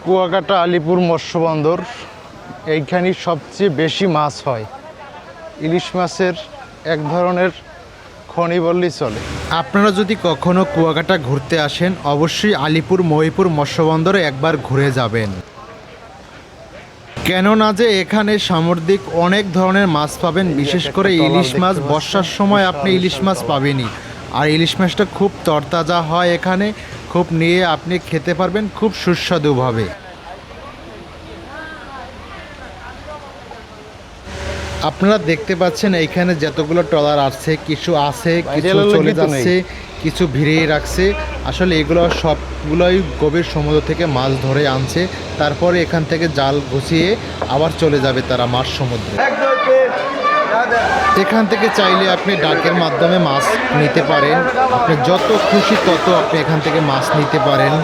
কুয়াকাটা আলিপুর মৎস্য বন্দর, এইখানে সবচেয়ে বেশি মাছ হয়। ইলিশ মাছের এক ধরনের খনি বললেই চলে। আপনারা যদি কখনো কুয়াকাটা ঘুরতে আসেন, অবশ্যই আলিপুর মহিপুর মৎস্য বন্দরে একবার ঘুরে যাবেন। কেননা যে এখানে সামুদ্রিক অনেক ধরনের মাছ পাবেন, বিশেষ করে ইলিশ মাছ। বর্ষার সময় আপনি ইলিশ মাছ পাবেনই, আর ইলিশ মাছটা খুব তরতাজা হয়, এখানে খুব নিয়ে আপনি খেতে পারবেন খুব সুস্বাদুভাবে। আপনারা দেখতে পাচ্ছেন এইখানে যতগুলো ট্রলার আছে, কিছু চলে যাচ্ছে, কিছু ভিড়িয়ে রাখছে। আসলে এগুলো সবগুলোই গভীর সমুদ্র থেকে মাছ ধরে আনছে, তারপরে এখান থেকে জাল গুছিয়ে আবার চলে যাবে তারা মাছ সমুদ্রে। এখান থেকে চাইলে আপনি ডাকের মাধ্যমে মাছ নিতে পারেন, আপনি যত খুশি তত আপনি এখান থেকে মাছ নিতে পারেন।